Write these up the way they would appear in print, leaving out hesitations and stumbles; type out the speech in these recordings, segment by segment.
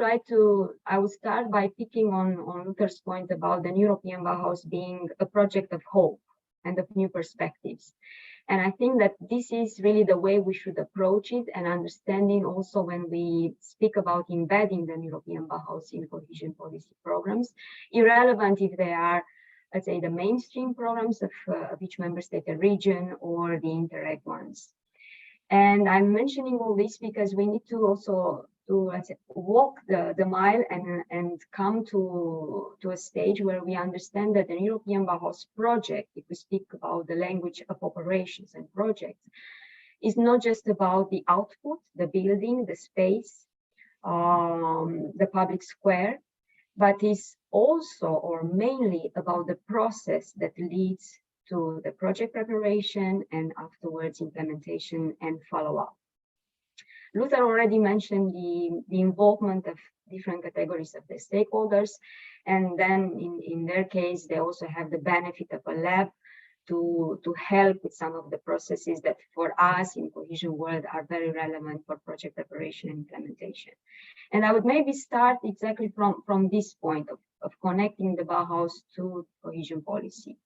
I will start by picking on Luther's point about the European Bauhaus being a project of hope and of new perspectives. And I think that this is really the way we should approach it, and understanding also when we speak about embedding the European Bauhaus in cohesion policy programs, irrelevant if they are, let's say, the mainstream programs of each member state or region or the Interreg ones. And I'm mentioning all this because we need to also let's say, walk the mile and come to a stage where we understand that the European Bauhaus project, if we speak about the language of operations and projects, is not just about the output, the building, the space, the public square, but is also or mainly about the process that leads to the project preparation and afterwards implementation and follow-up. Luther already mentioned the involvement of different categories of the stakeholders, and then in their case, they also have the benefit of a lab to help with some of the processes that for us in cohesion world are very relevant for project preparation and implementation. And I would maybe start exactly from this point of connecting the Bauhaus to cohesion policy.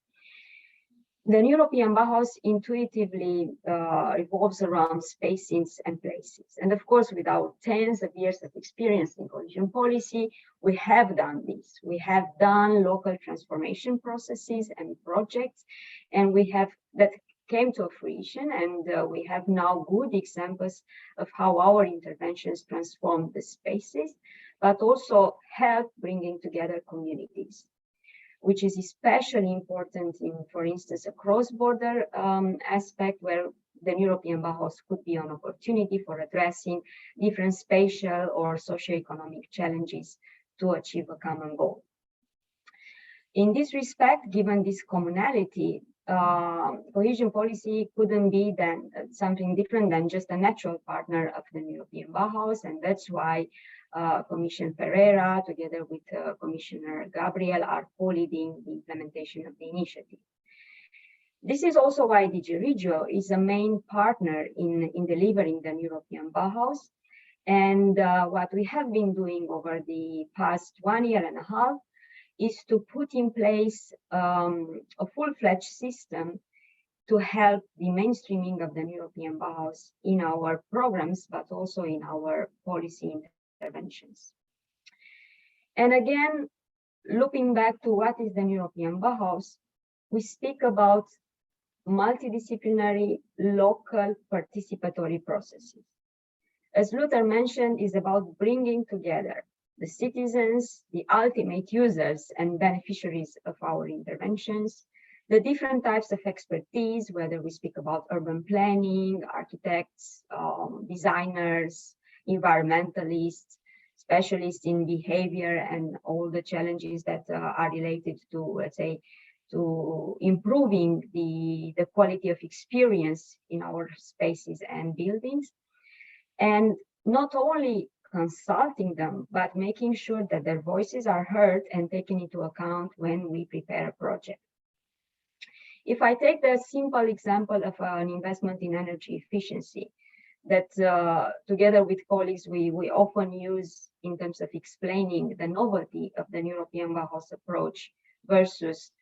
The European Bauhaus intuitively revolves around spaces and places. And of course, with our tens of years of experience in cohesion policy, we have done this. We have done local transformation processes and projects, and we have that came to fruition, and we have now good examples of how our interventions transform the spaces, but also help bringing together communities, which is especially important in, for instance, a cross-border aspect where the European Bauhaus could be an opportunity for addressing different spatial or socioeconomic challenges to achieve a common goal. In this respect, given this commonality, cohesion policy couldn't be then something different than just a natural partner of the European Bauhaus, and that's why Commissioner Ferreira, together with Commissioner Gabriel, are co-leading the implementation of the initiative. This is also why DG Regio is a main partner in delivering the European Bauhaus. And what we have been doing over the past 1.5 years is to put in place a full-fledged system to help the mainstreaming of the European Bauhaus in our programs, but also in our policy interventions. And again, looking back to what is the European Bauhaus, we speak about multidisciplinary, local, participatory processes. As Luther mentioned, is about bringing together the citizens, the ultimate users and beneficiaries of our interventions, the different types of expertise, whether we speak about urban planning, architects, designers, environmentalists, specialists in behavior, and all the challenges that are related to, let's say, to improving the quality of experience in our spaces and buildings. And not only consulting them, but making sure that their voices are heard and taken into account when we prepare a project. If I take the simple example of an investment in energy efficiency that together with colleagues we often use in terms of explaining the novelty of the European Bauhaus approach versus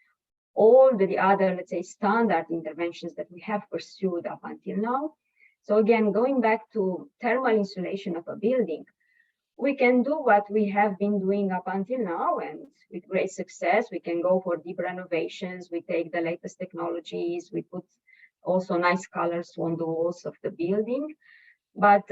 all the other, let's say, standard interventions that we have pursued up until now. So again, going back to thermal insulation of a building, we can do what we have been doing up until now, and with great success. We can go for deep renovations. We take the latest technologies. We put also nice colors on the walls of the building. But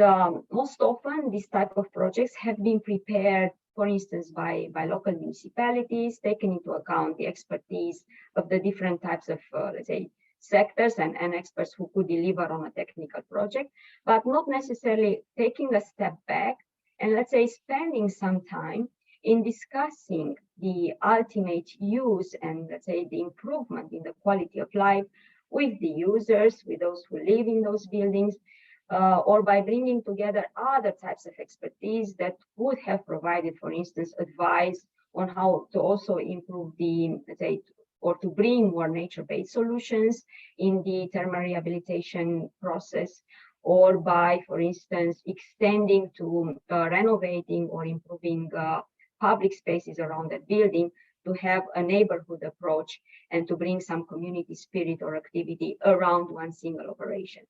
most often, these type of projects have been prepared, for instance, by local municipalities, taking into account the expertise of the different types of, let's say, sectors and experts who could deliver on a technical project, but not necessarily taking a step back and, let's say, spending some time in discussing the ultimate use and, let's say, the improvement in the quality of life with the users, with those who live in those buildings, or by bringing together other types of expertise that would have provided, for instance, advice on how to also improve the, let's say, or to bring more nature-based solutions in the thermal rehabilitation process, or by, for instance, extending to renovating or improving public spaces around that building, to have a neighborhood approach and to bring some community spirit or activity around one single operation.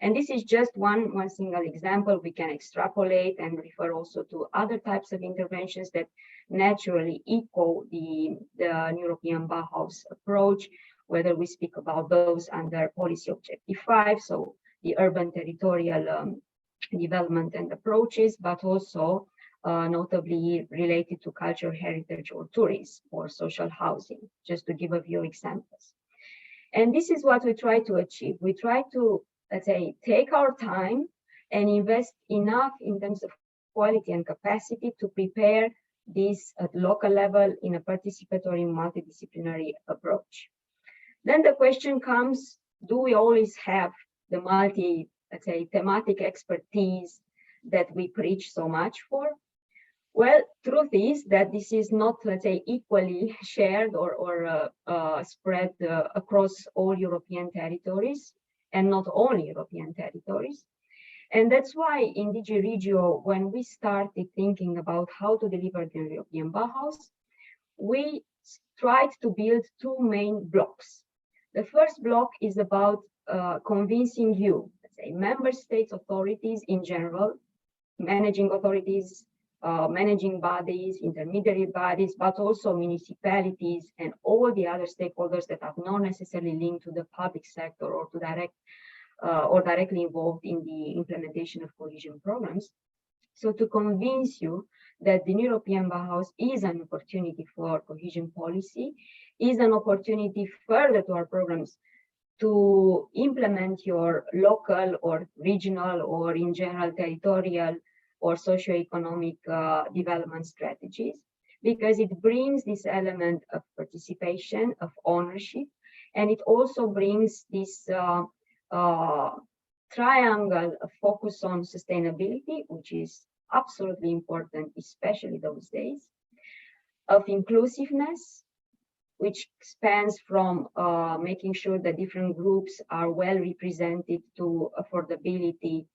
And this is just one single example. We can extrapolate and refer also to other types of interventions that naturally echo the European Bauhaus approach, whether we speak about those under policy objective 5, so the urban territorial development and approaches, but also notably related to cultural heritage or tourism or social housing, just to give a few examples. And this is what we try to achieve. We try to, let's say, take our time and invest enough in terms of quality and capacity to prepare this at local level in a participatory multidisciplinary approach. Then the question comes, do we always have the let's say, thematic expertise that we preach so much for? Well, truth is that this is not, let's say, equally shared or spread across all European territories, and not only European territories. And that's why in DG Regio, when we started thinking about how to deliver the European Bauhaus, we tried to build two main blocks. The first block is about convincing you, let's say, member states authorities in general, managing authorities, managing bodies, intermediary bodies, but also municipalities and all the other stakeholders that are not necessarily linked to the public sector or to directly involved in the implementation of cohesion programs. So to convince you that the European Bauhaus is an opportunity for cohesion policy, is an opportunity further to our programs to implement your local or regional or in general territorial or socioeconomic development strategies, because it brings this element of participation, of ownership, and it also brings this triangle of focus on sustainability, which is absolutely important, especially those days, of inclusiveness, which spans from making sure that different groups are well represented, to affordability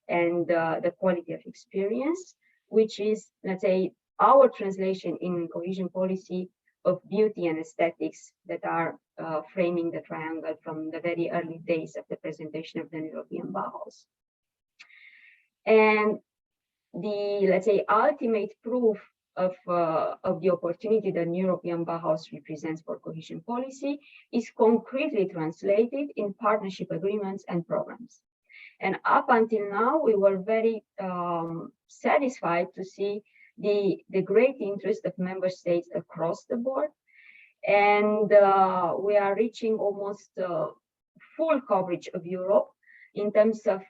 and the quality of experience, which is, let's say, our translation in cohesion policy of beauty and aesthetics that are framing the triangle from the very early days of the presentation of the European Bauhaus. And the, let's say, ultimate proof of the opportunity that European Bauhaus represents for cohesion policy is concretely translated in partnership agreements and programs. And up until now, we were very satisfied to see the great interest of member states across the board. And we are reaching almost full coverage of Europe in terms of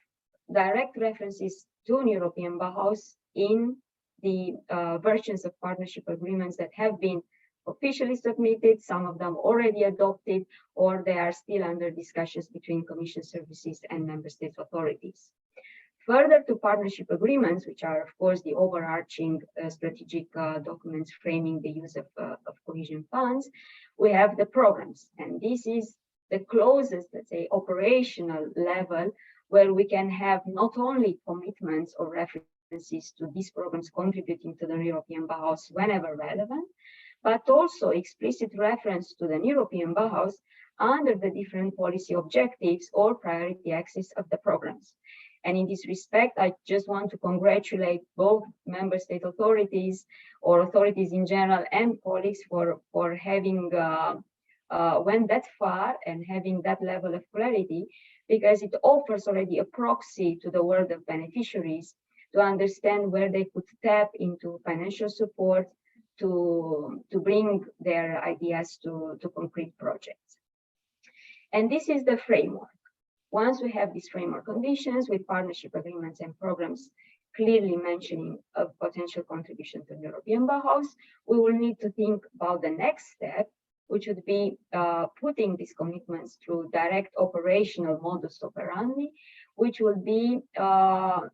direct references to an European Bauhaus in the versions of partnership agreements that have been officially submitted, some of them already adopted, or they are still under discussions between Commission services and member state authorities. Further to partnership agreements, which are, of course, the overarching strategic documents framing the use of cohesion funds, we have the programs. And this is the closest, let's say, operational level where we can have not only commitments or references to these programs contributing to the European Bauhaus whenever relevant, but also explicit reference to the European Bauhaus under the different policy objectives or priority axes of the programs. And in this respect, I just want to congratulate both member state authorities or authorities in general and colleagues for having went that far and having that level of clarity, because it offers already a proxy to the world of beneficiaries to understand where they could tap into financial support to bring their ideas to concrete projects. And this is the framework. Once we have these framework conditions with partnership agreements and programs clearly mentioning a potential contribution to the European Bauhaus, we will need to think about the next step, which would be putting these commitments through direct operational modus operandi, which will be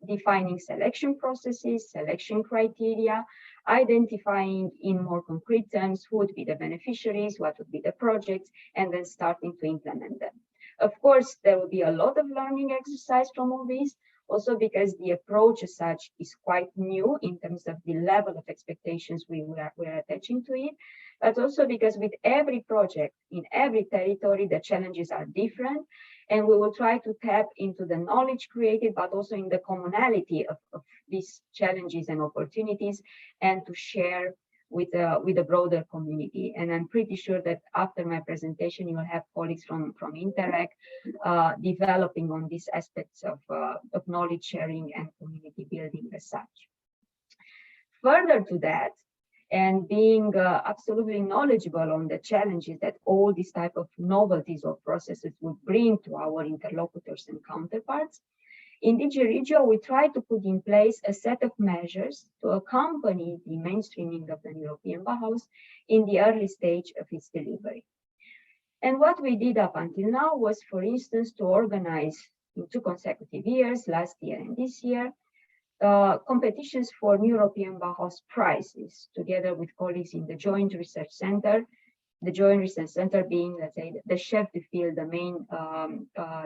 defining selection processes, selection criteria, identifying in more concrete terms who would be the beneficiaries, what would be the projects, and then starting to implement them. Of course, there will be a lot of learning exercise from all this, also because the approach as such is quite new in terms of the level of expectations we are attaching to it, but also because with every project in every territory, the challenges are different, and we will try to tap into the knowledge created, but also in the commonality of these challenges and opportunities, and to share with a broader community. And I'm pretty sure that after my presentation, you will have colleagues from Interreg developing on these aspects of knowledge sharing and community building as such. Further to that, and being absolutely knowledgeable on the challenges that all these type of novelties or processes would bring to our interlocutors and counterparts, in DG Regio, we try to put in place a set of measures to accompany the mainstreaming of the European Bauhaus in the early stage of its delivery. And what we did up until now was, for instance, to organize in 2 consecutive years, last year and this year, competitions for European Bauhaus prizes, together with colleagues in the Joint Research Center. The Joint Research Center being, let's say, the chef de file, the main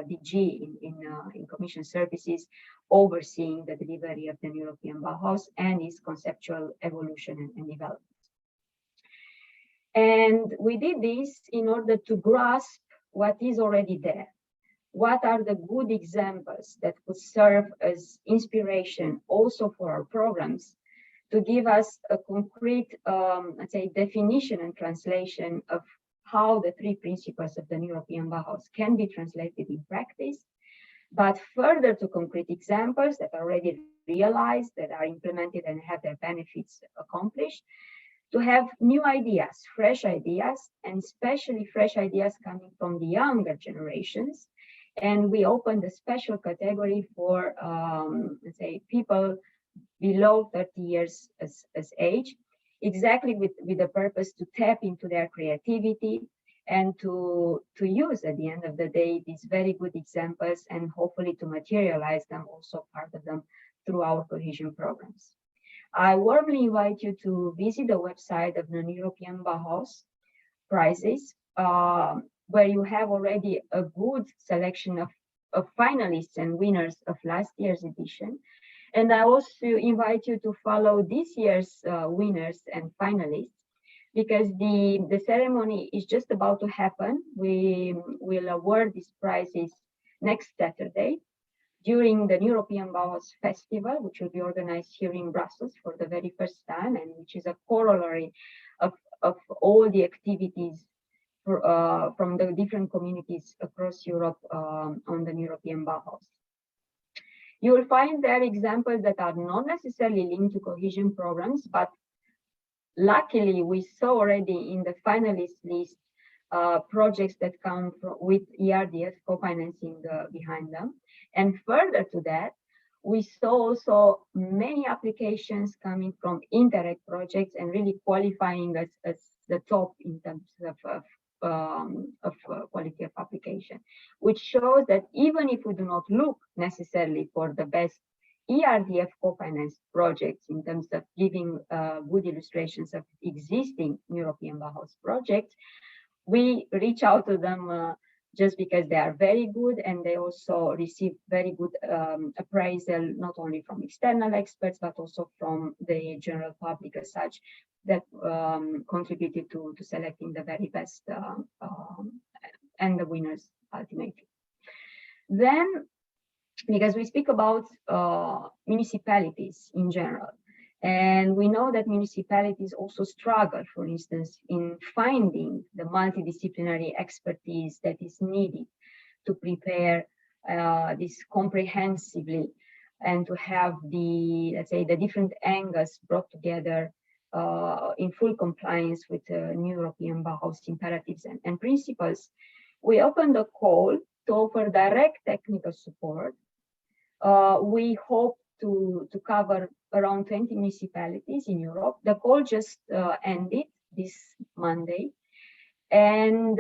DG in Commission Services, overseeing the delivery of the European Bauhaus and its conceptual evolution and development. And we did this in order to grasp what is already there. What are the good examples that could serve as inspiration also for our programs, to give us a concrete, let's say, definition and translation of how the 3 principles of the European Bauhaus can be translated in practice, but further to concrete examples that are already realized, that are implemented and have their benefits accomplished, to have new ideas, fresh ideas, and especially fresh ideas coming from the younger generations. And we opened a special category for, let's say, people below 30 years as age, exactly with the purpose to tap into their creativity and to use, at the end of the day, these very good examples, and hopefully to materialize them, also part of them, through our cohesion programs. I warmly invite you to visit the website of the European Bauhaus prizes, where you have already a good selection of finalists and winners of last year's edition. And I also invite you to follow this year's winners and finalists, because the ceremony is just about to happen. We will award these prizes next Saturday during the European Bauhaus Festival, which will be organized here in Brussels for the very first time, and which is a corollary of all the activities from the different communities across Europe on the European Bauhaus. You will find there examples that are not necessarily linked to cohesion programs, but luckily we saw already in the finalist list projects that come with ERDF co-financing behind them. And further to that, we saw also many applications coming from Interreg projects and really qualifying us as the top in terms of quality of application, which shows that even if we do not look necessarily for the best ERDF co-financed projects in terms of giving good illustrations of existing European Bauhaus projects, we reach out to them just because they are very good, and they also receive very good appraisal, not only from external experts, but also from the general public as such, that contributed to selecting the very best and the winners ultimately. Then, because we speak about municipalities in general, and we know that municipalities also struggle, for instance, in finding the multidisciplinary expertise that is needed to prepare this comprehensively, and to have the, let's say, the different angles brought together in full compliance with the new European Bauhaus imperatives and principles. We opened a call to offer direct technical support. We hope to cover around 20 municipalities in Europe. The call just ended this Monday, and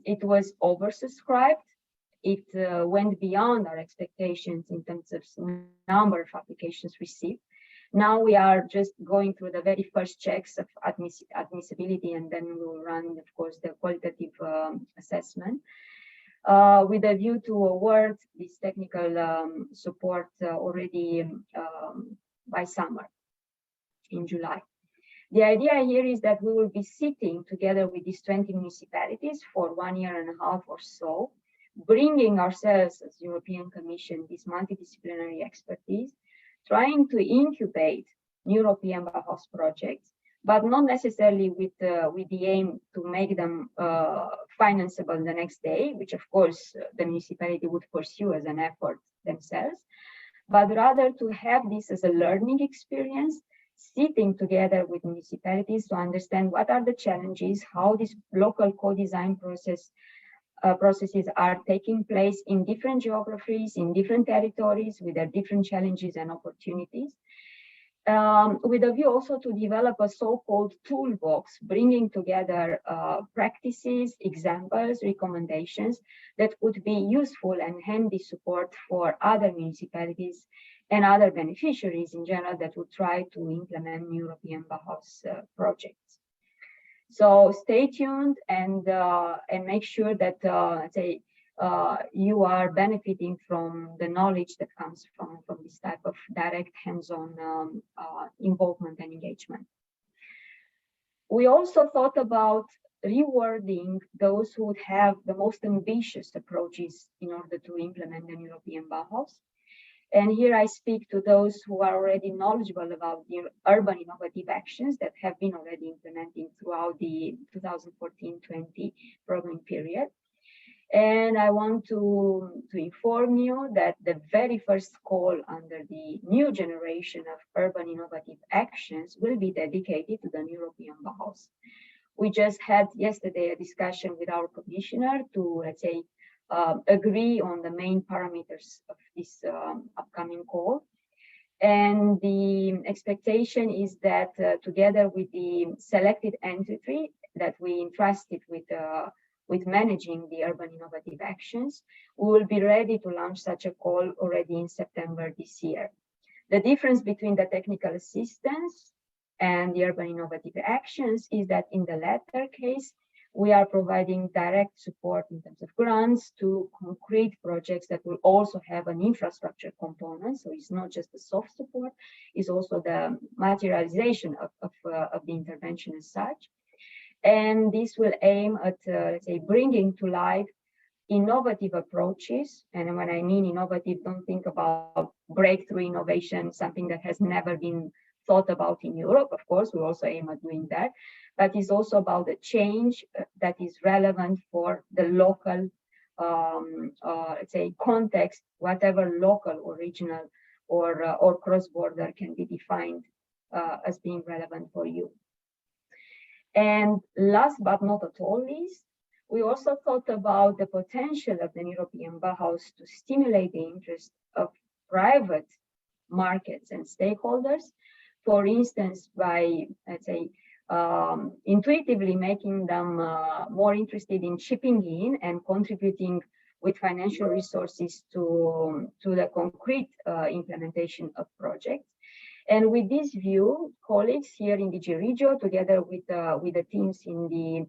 it was oversubscribed. It went beyond our expectations in terms of number of applications received. Now we are just going through the very first checks of admissibility, and then we will run, of course, the qualitative assessment. with a view to award this technical support already by summer in July. The idea here is that we will be sitting together with these 20 municipalities for 1.5 years or so, bringing ourselves as European Commission this multidisciplinary expertise, trying to incubate European Bauhaus projects, but not necessarily with the aim to make them financeable the next day, which of course the municipality would pursue as an effort themselves, but rather to have this as a learning experience, sitting together with municipalities to understand what are the challenges, how this local co-design processes are taking place in different geographies, in different territories, with their different challenges and opportunities. With a view also to develop a so-called toolbox, bringing together practices, examples, recommendations that would be useful and handy support for other municipalities and other beneficiaries in general that would try to implement European Bauhaus projects. So stay tuned and make sure that you are benefiting from the knowledge that comes from this type of direct hands-on involvement and engagement. We also thought about rewarding those who would have the most ambitious approaches in order to implement the European Bauhaus. And here I speak to those who are already knowledgeable about the urban innovative actions that have been already implemented throughout the 2014-20 program period. And I want to inform you that the very first call under the new generation of urban innovative actions will be dedicated to the European Bauhaus. We just had yesterday a discussion with our commissioner to, agree on the main parameters of this upcoming call. And the expectation is that together with the selected entity that we entrusted with managing the urban innovative actions, we will be ready to launch such a call already in September this year. The difference between the technical assistance and the urban innovative actions is that in the latter case, we are providing direct support in terms of grants to concrete projects that will also have an infrastructure component. So it's not just the soft support, it's also the materialization of the intervention as such. And this will aim at, bringing to life innovative approaches. And when I mean innovative, don't think about breakthrough innovation, something that has never been thought about in Europe. Of course, we also aim at doing that, but it's also about the change that is relevant for the local, context, whatever local, original, or cross-border can be defined as being relevant for you. And last but not at all least, we also thought about the potential of the European Bauhaus to stimulate the interest of private markets and stakeholders, for instance, by, intuitively making them more interested in chipping in and contributing with financial resources to the concrete implementation of projects. And with this view, colleagues here in the DG Regio, together with the teams in the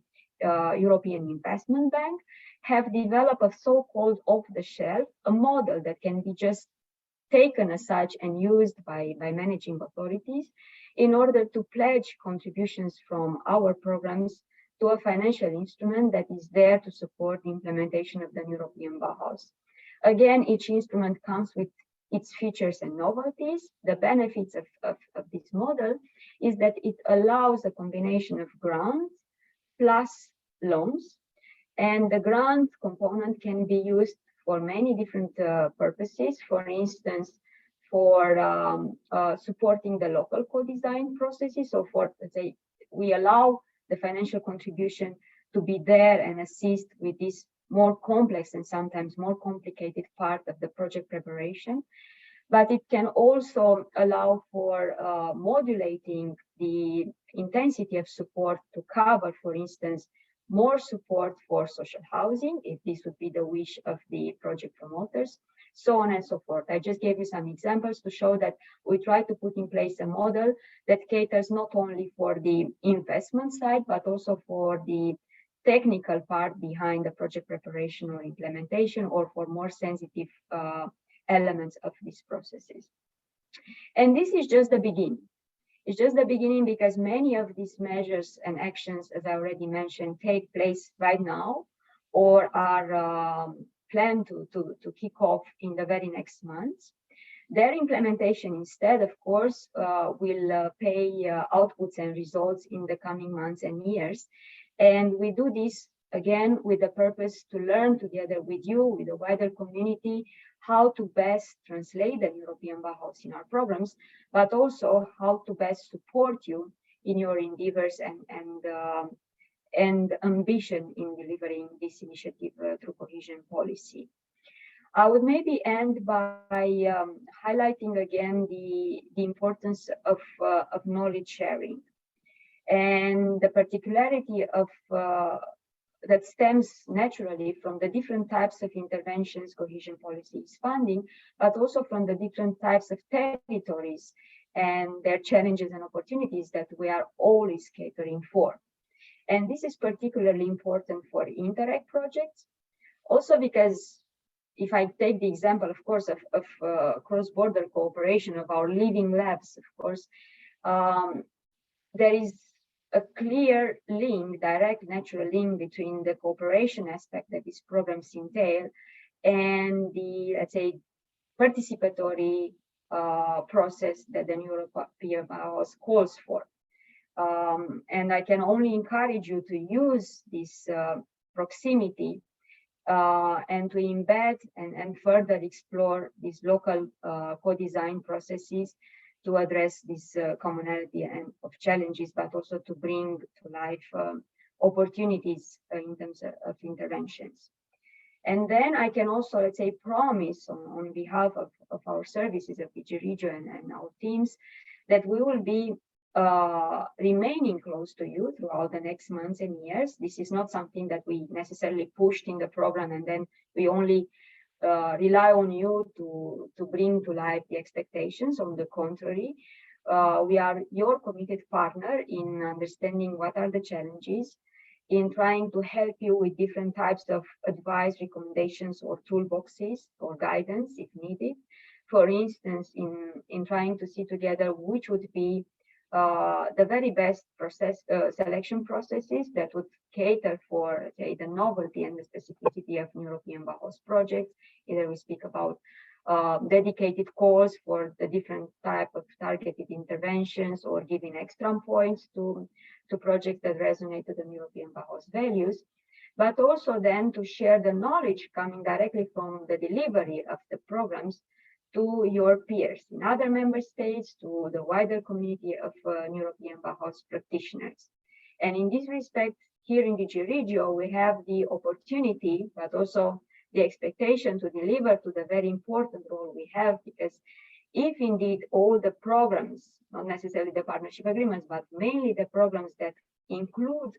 European Investment Bank, have developed a so-called off-the-shelf, a model that can be just taken as such and used by managing authorities in order to pledge contributions from our programs to a financial instrument that is there to support the implementation of the European Bauhaus. Again, each instrument comes with its features and novelties. The benefits of this model is that it allows a combination of grants plus loans, and the grant component can be used for many different purposes. For instance, for supporting the local co-design processes. So for, we allow the financial contribution to be there and assist with this more complex and sometimes more complicated part of the project preparation. But it can also allow for modulating the intensity of support to cover, for instance, more support for social housing, if this would be the wish of the project promoters, so on and so forth. I just gave you some examples to show that we try to put in place a model that caters not only for the investment side, but also for the technical part behind the project preparation or implementation, or for more sensitive elements of these processes. And this is just the beginning. It's just the beginning because many of these measures and actions, as I already mentioned, take place right now or are planned to kick off in the very next months. Their implementation instead, of course, will pay outputs and results in the coming months and years. And we do this, again, with the purpose to learn together with you, with the wider community, how to best translate the European Bauhaus in our programs, but also how to best support you in your endeavors and ambition in delivering this initiative through cohesion policy. I would maybe end by highlighting again the importance of knowledge sharing and the particularity of that stems naturally from the different types of interventions cohesion policy is funding, but also from the different types of territories and their challenges and opportunities that we are always catering for. And this is particularly important for Interreg projects, also because if I take the example, of course, of cross-border cooperation of our living labs, of course, there is a clear link, direct natural link between the cooperation aspect that these programs entail and the, let's say, participatory process that the European Bauhaus calls for. And I can only encourage you to use this proximity and to embed and further explore these local co-design processes to address this commonality and of challenges, but also to bring to life opportunities in terms of interventions. And then I can also, let's say, promise on behalf of our services of DG Regio and our teams that we will be remaining close to you throughout the next months and years. This is not something that we necessarily pushed in the program and then we only rely on you to bring to life the expectations. On the contrary, we are your committed partner in understanding what are the challenges, in trying to help you with different types of advice, recommendations, or toolboxes or guidance if needed. For instance, in trying to see together which would be the very best selection processes that would cater for, say, the novelty and the specificity of European Bauhaus projects. Either we speak about dedicated calls for the different type of targeted interventions or giving extra points to projects that resonate with the European Bauhaus values, but also then to share the knowledge coming directly from the delivery of the programs to your peers in other member states, to the wider community of European Bauhaus practitioners. And in this respect, here in DG Regio, we have the opportunity, but also the expectation to deliver to the very important role we have, because if indeed all the programs, not necessarily the partnership agreements, but mainly the programs that include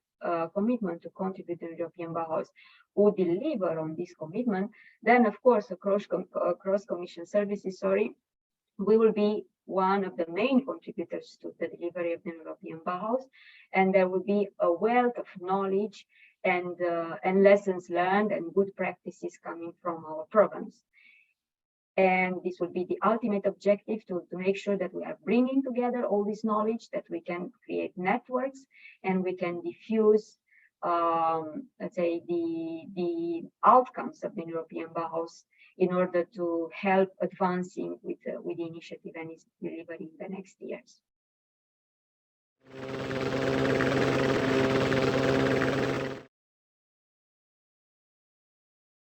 commitment to contribute to European Bauhaus, who deliver on this commitment, then of course across Commission services, we will be one of the main contributors to the delivery of the European Bauhaus, and there will be a wealth of knowledge and lessons learned and good practices coming from our programs. And this will be the ultimate objective to make sure that we are bringing together all this knowledge, that we can create networks and we can diffuse, let's say, the outcomes of the European Bauhaus in order to help advancing with the initiative and its delivery in the next years.